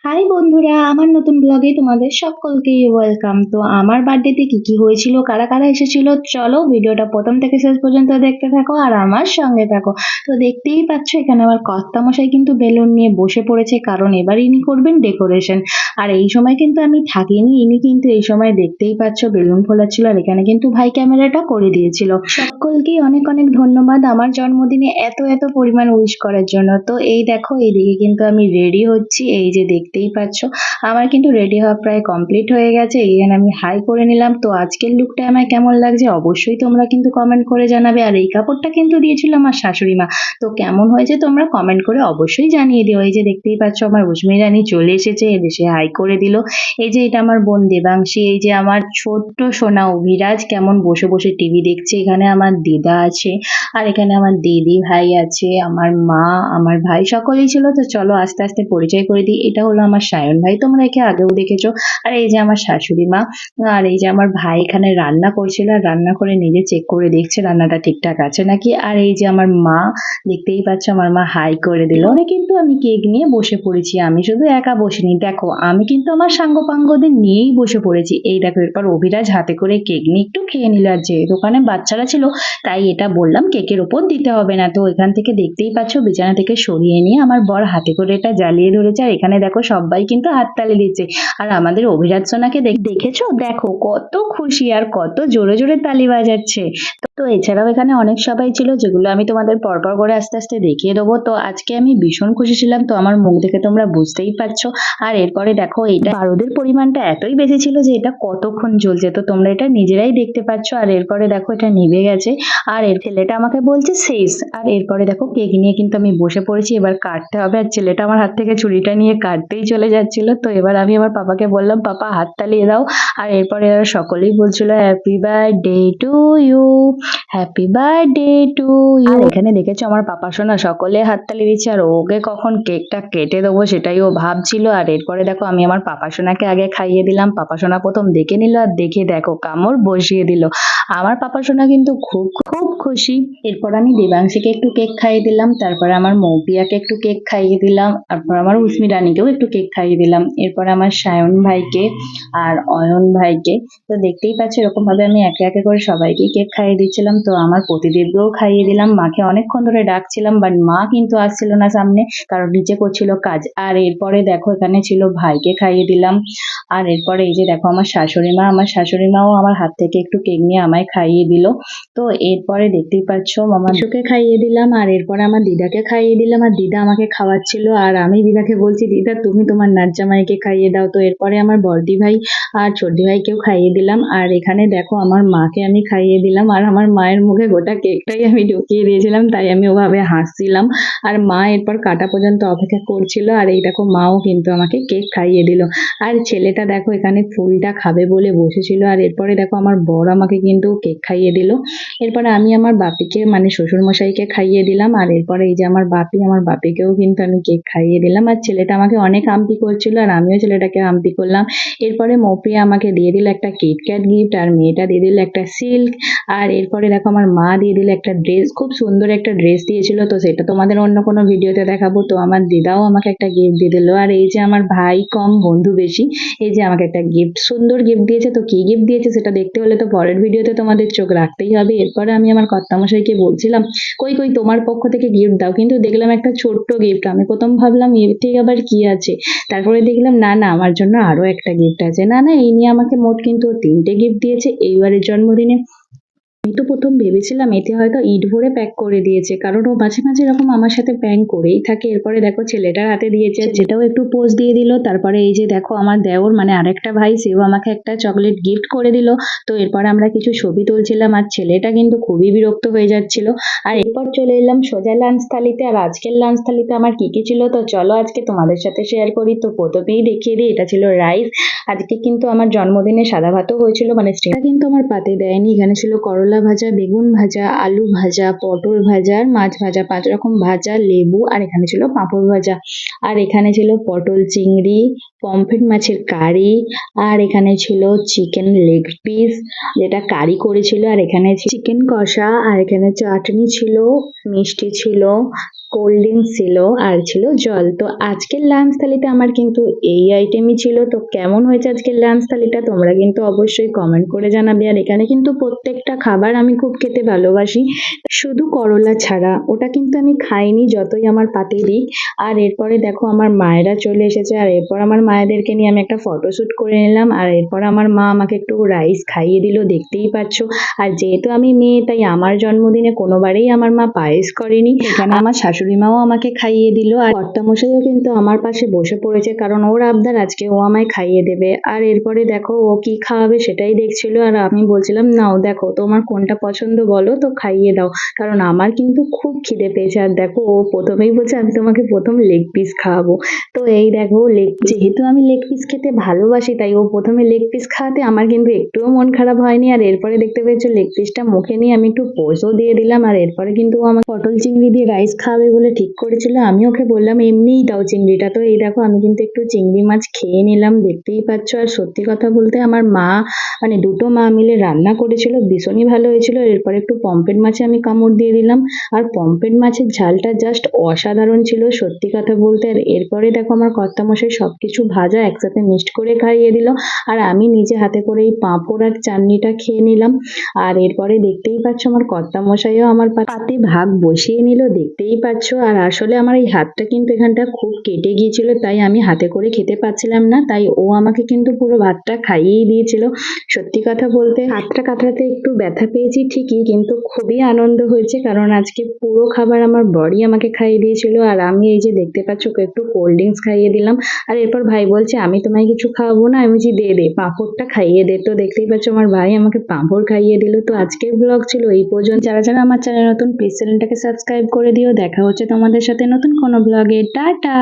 High বন্ধুরা, আমার নতুন ব্লগে তোমাদের সকলকে ওয়েলকাম। তো আমার বার্থডেতে কি কি হয়েছিল, কারা কারা এসেছিল, চলো ভিডিওটা প্রথম থেকে শেষ পর্যন্ত দেখতে থাকো আর আমার সঙ্গে থাকো। তো দেখতেই পাচ্ছ এখানে আমার কর্তামশাই কিন্তু বেলুন নিয়ে বসে পড়েছে, কারণ এবার ইনি করবেন ডেকোরেশন। আর এই সময় কিন্তু আমি থাকিনি, ইনি কিন্তু এই সময় দেখতেই পাচ্ছ বেলুন ফোলাচ্ছিল, আর এখানে কিন্তু ভাই ক্যামেরাটা করে দিয়েছিল। সকলকেই অনেক অনেক ধন্যবাদ আমার জন্মদিনে এত এত পরিমাণ উইশ করার জন্য। তো এই দেখো এইদিকে কিন্তু আমি রেডি হচ্ছি, এই যে দেখতেই পাচ্ছ আমার কিন্তু রেডি হওয়া প্রায় কমপ্লিট হয়ে গেছে। এইখানে আমি হাই করে নিলাম। তো আজকের লুকটা আমার কেমন লাগছে অবশ্যই তোমরা কিন্তু কমেন্ট করে জানাবে। আর এই কাপড়টা কিন্তু দিয়েছিল আমার শাশুড়ি মা, তো কেমন হয়েছে তোমরা কমেন্ট করে অবশ্যই জানিয়ে দিও। এই যে দেখতেই পাচ্ছ আমার উজমি রানী চলে এসেছে, এসে হাই করে দিল। এই যে এটা আমার বোন দেবাংশী, এই যে আমার ছোট্ট সোনা অভিরাজ কেমন বসে বসে টিভি দেখছে। এখানে আমার দিদা আছে, আর এখানে আমার দিদি ভাই আছে, আমার মা, আমার ভাই সকলেই ছিল। তো চলো আস্তে আস্তে পরিচয় করে দিই। এটা হলো আমার সায়ন ভাই, তোমরা একে আগেও দেখেছো। আর এই যে আমার শাশুড়ি মা, আর এই যে আমার ভাই এখানে রান্না করছিল, আর রান্না করে নিজে চেক করে দেখছে রান্নাটা ঠিকঠাক আছে নাকি। আর এই যে আমার মা, দেখতেই পাচ্ছ আমার মা হাই করে দিল। অনেক কিন্তু আমি কেক নিয়ে বসে পড়েছি, আমি শুধু একা বসিনি, দেখো আমি কিন্তু আমার সাঙ্গপাঙ্গদের নিয়েই বসে পড়েছি। এই দেখো এরপর অভিরাজ হাতে করে কেক নিয়ে একটু খেয়ে নিল, আর যে দোকানে বাচ্চারা ছিল তাই এটা বললাম কেকের ওপর দিতে হবে না। তো এখান থেকে দেখতেই পাচ্ছ বিছানা থেকে সরিয়ে নিয়ে আমার বর হাতে করে এটা জ্বালিয়ে ধরেছে, আর এখানে দেখো সবাই কিন্তু হাততালি দিচ্ছে। আর আমাদের অভিরাজ সোনাকে দেখেছো, দেখো কত খুশি আর কত জোরে জোরে তালি বাজাচ্ছে। তো এছাড়াও এখানে অনেক সবাই ছিল, যেগুলো আমি তোমাদের পরপর করে আস্তে আস্তে দেখিয়ে দেবো। তো আজকে আমি ভীষণ খুশি ছিলাম, তো আমার মুখ দেখে তোমরা বুঝতেই পারছো। আর এরপরে দেখো এটা বারুদের পরিমাণটা এতই বেশি ছিল যে এটা কতক্ষণ জ্বলছে, তো তোমরা এটা নিজেরাই দেখতে পাচ্ছ। আর এরপরে দেখো এটা নিভে গেছে, আর এর ছেলেটা আমাকে বলছে শেষ। আর এরপরে দেখো কেক নিয়ে কিন্তু আমি বসে পড়েছি, এবার কাটতে হবে। আর ছেলেটা আমার হাত থেকে ছুরিটা নিয়ে কাটতেই চলে যাচ্ছিল। তো এবার আমি আমার পাপাকে বললাম পাপা হাত তালিয়ে দাও। আর এরপরে এরা সকলেই বলছিল happy birthday to you, happy birthday to you. আর এখানে দেখেছো আমার পাপা সোনা সকলে হাততালি দিচ্ছে, আর ওকে কখন কেকটা কেটে দেবো সেটাই ও ভাবছিল। আর এরপরে দেখো আমি আমার পাপা সোনাকে আগে খাইয়ে দিলাম। পাপা সোনা প্রথম দেখে নিল, আর দেখে দেখো কামড় বসিয়ে দিল। আমার পাপা সোনা কিন্তু খুব খুব খুশি। এরপর আমি দেবাংশীকে একটু কেক খাইয়ে দিলাম, তারপর আমার মৌপিয়াকে একটু কেক খাইয়ে দিলাম, তারপর আমার উস্মি রানীকেও একটু কেক খাইয়ে দিলাম, এরপর আমার সায়ন ভাইকে আর অয়ন ভাইকে। তো দেখতেই পাচ্ছি এরকম ভাবে আমি একে একে করে সবাইকে কেক খাইয়ে দিচ্ছিলাম। তো আমার প্রতিদেবকেও খাইয়ে দিলাম, মাকে অনেকক্ষণ ধরে ডাকছিলাম বাট মা কিন্তু আসছিল না সামনে, কারণ নিচে করছিল কাজ। আর এরপরে দেখো এখানে ছিল ভাইকে খাইয়ে দিলাম। আর এরপরে এই যে দেখো আমার শাশুড়ি মা, আমার শাশুড়ি মাও আমার হাত থেকে একটু কেক নিয়ে আমায় খাইয়ে দিল। তো এরপরে দেখতেই পাচ্ছ মামা সুকে খাইয়ে দিলাম, আর এরপরে আমার দিদাকে খাইয়ে দিলাম, আর দিদা আমাকে খাওয়াচ্ছিল, আর আমি দিদাকে বলছি দিদা তুমি তোমার নাচ জামাইকে খাইয়ে দাও। তো এরপরে আমার বড়দি ভাই আর ছোটদি ভাইকেও খাইয়ে দিলাম। আর এখানে দেখো আমার মাকে আমি খাইয়ে দিলাম, আর আমার মায়ের মুখে গোটা কেকটাই আমি ঢুকিয়ে দিয়েছিলাম, তাই আমি ওভাবে হাসছিলাম। আর মা এরপর কাটা পর্যন্ত অপেক্ষা করছিল, আর এই দেখো মাও কিন্তু আমাকে কেক খাইয়ে দিল। আর ছেলেটা দেখো এখানে ফুলটা খাবে বলে বসেছিল। আর এরপরে দেখো আমার বর আমাকে কিন্তু কেক খাইয়ে দিল। এরপরে আমি আমার বাপিকে মানে শ্বশুর মশাইকে খাইয়ে দিলাম। আর এরপরে এই যে আমার বাপি, আমার বাপিকেও কিন্তু আমি কেক খাইয়ে দিলাম। আর ছেলেটা আমাকে অনেক আম্পি করছিল, আর আমিও ছেলেটাকে আম্পি করলাম। এরপরে মৌপিয়া আমাকে দিয়ে দিল একটা কিটক্যাট গিফট, আর মেয়েটা দিয়ে দিল একটা সিল্ক। আর এরপরে দেখো আমার মা দিয়ে দিল একটা ড্রেস, খুব সুন্দর একটা ড্রেস দিয়েছিল, তো সেটা তোমাদের অন্য কোনো ভিডিওতে দেখাবো। তো আমার দিদাও আমাকে একটা গিফট দিয়ে দিল। আর এই যে আমার ভাই কম বন্ধু বেশি, এই যে আমাকে একটা গিফট, সুন্দর গিফট দিয়েছে। তো কি গিফট দিয়েছে সেটা দেখতে হলে তো পরের ভিডিওতে তোমাদের চোখ রাখতেই হবে। এরপরে আমি আমার কর্তামশাইকে বলছিলাম কই কই তোমার পক্ষ থেকে গিফট দাও, কিন্তু দেখলাম একটা ছোট্ট গিফট। আমি প্রথম ভাবলাম এর ঠিক আবার কি আছে, তারপরে দেখলাম না না আমার জন্য আরো একটা গিফট আছে। না না এই নিয়ে আমাকে মোট কিন্তু 3টে গিফট দিয়েছে এইবারের জন্মদিনে। আমি তো প্রথম ভেবেছিলাম এতে হয়তো ইট ভরে প্যাক করে দিয়েছে, কারণ ও মাঝে মাঝে এরকম আমার সাথে প্র্যাঙ্ক করেই থাকে। এরপরে দেখো ছেলেটার হাতে দিয়েছে, যেটাও একটু পোজ দিয়ে দিল। তারপরে এই যে দেখো আমার দেওর মানে আরেকটা ভাই, সেও আমাকে একটা চকলেট গিফট করে দিল। তো এরপর আমরা কিছু ছবি তুলছিলাম, আর ছেলেটা কিন্তু খুবই বিরক্ত হয়ে যাচ্ছিল। আর এরপর চলে এলাম সোজা লাঞ্চ থালিতে। আর আজকের লাঞ্চ থালিতে আমার কি কি ছিল তো চলো আজকে তোমাদের সাথে শেয়ার করি। তো প্রথমেই দেখিয়ে দিই, এটা ছিল রাইস। আজকে কিন্তু আমার জন্মদিনে সাদা ভাতও হয়েছিল, মানে সেটা কিন্তু আমার পাতে দেয়নি। এখানে ছিল করলা ভাজা, বেগুন ভাজা, আলু ভাজা, পটল ভাজা, আর মাছ ভাজা, 5 রকম ভাজা, লেবু, আর এখানে ছিল পাঁপড় ভাজা। আর এখানে ছিল পটল চিংড়ি, পমফ্রেট মাছের কারি, আর এখানে ছিল চিকেন লেগ পিস যেটা কারি করেছিল, আর এখানে চিকেন কষা, আর এখানে চাটনি ছিল, মিষ্টি ছিল, কোল্ড ড্রিঙ্কস ছিল আর ছিল জল। তো আজকের লাঞ্চ থালিতে আমার কিন্তু এই আইটেমই ছিল। তো কেমন হয়েছে আজকের লাঞ্চ থালিটা তোমরা কিন্তু অবশ্যই কমেন্ট করে জানাবে। আর এখানে কিন্তু প্রত্যেকটা খাবার আমি খুব খেতে ভালোবাসি, শুধু করলা ছাড়া, ওটা কিন্তু আমি খাইনি যতই আমার পাতে দিক। আর এরপরে দেখো আমার মায়েরা চলে এসেছে, আর এরপর আমার মায়েদেরকে নিয়ে আমি একটা ফটোশ্যুট করে নিলাম। আর এরপর আমার মা আমাকে একটু রাইস খাইয়ে দিল, দেখতেই পাচ্ছ। আর যেহেতু আমি মেয়ে তাই আমার জন্মদিনে কোনোবারেই আমার মা পায়েস করেনি, এখানে আমার শাশুড়ি মাও আমাকে খাইয়ে দিল। আর কর্তামশাইও কিন্তু আমার পাশে বসে পড়েছে, কারণ ওর আবদার আজকে ও আমায় খাইয়ে দেবে। আর এরপরে দেখো ও কি খাওয়াবে সেটাই দেখছিল, আর আমি বলছিলাম নাও দেখো তোমার কোনটা পছন্দ বলো তো খাইয়ে দাও, কারণ আমার কিন্তু খুব খিদে পেয়েছে। আর দেখো ও প্রথমেই বলছে আমি তোমাকে প্রথম লেগ পিস খাওয়াবো। তো এই দেখো যেহেতু আমি লেগ পিস খেতে ভালোবাসি তাই ও প্রথমে লেগ পিস খাওয়াতে আমার কিন্তু একটুও মন খারাপ হয়নি। আর এরপরে দেখতে পেয়েছো লেগ পিসটা মুখে নিয়ে আমি একটু পোজও দিয়ে দিলাম। আর এরপরে কিন্তু ও আমাকে পটল চিংড়ি দিয়ে রাইস খাওয়াবে বলে ঠিক করেছিল, আমি ওকে বললাম এমনিই দাও চিংড়িটা। তো এই দেখো আমি কিন্তু একটু চিংড়ি মাছ খেয়ে নিলাম, দেখতেই পাচ্ছ। আর সত্যি কথা বলতে আমার মা মানে দুটো মা মিলে রান্না করেছিল, ভীষণই ভালো হয়েছিল। এরপর একটু পমফ্রেট মাছে আমি কামড় দিয়ে দিলাম, আর পমফ্রেট মাছের ঝালটা জাস্ট অসাধারণ ছিল সত্যি কথা বলতে। আর এরপরে দেখো আমার কর্তামশাই সবকিছু ভাজা একসাথে মিক্সড করে খাইয়ে দিল, আর আমি নিজে হাতে করে এই পাঁপড় আর চাটনিটা খেয়ে নিলাম। আর এরপরে দেখতেই পাচ্ছ আমার কর্তামশাইও আমার পাতে ভাগ বসিয়ে নিল, দেখতেই পাচ্ছ। আর আসলে আমার এই হাতটা কিন্তু এখানটা খুব কেটে গিয়েছিল, তাই আমি হাতে করে খেতে পাচ্ছিলাম না, তাই ও আমাকে কিন্তু পুরো ভাতটা খাইয়েই দিয়েছিল। সত্যি কথা বলতে হাতটা কাটাতে একটু ব্যথা পেয়েছি ঠিকই, কিন্তু খুবই আনন্দ হয়েছে, কারণ আজকে পুরো খাবার আমার বড়ি আমাকে খাইয়ে দিয়েছিল। আর আমি এই যে দেখতে পাচ্ছ ওকে একটু কোল্ড ড্রিঙ্কস খাইয়ে দিলাম। আর এরপর ভাই বলছে আমি তোমায় কিছু খাওয়াবো না, আমি বলছি দে দে পাঁপড়টা খাইয়ে দে। তো দেখতেই পাচ্ছ আমার ভাই আমাকে পাঁপড় খাইয়ে দিল। তো আজকের ব্লগ ছিল এই পর্যন্ত। যারা যারা আমার চ্যানেল নতুন প্লিজ চ্যানেলটাকে সাবস্ক্রাইব করে দিও। দেখা হচ্ছে তোমাদের সাথে নতুন কোনো ব্লগে। টাটা।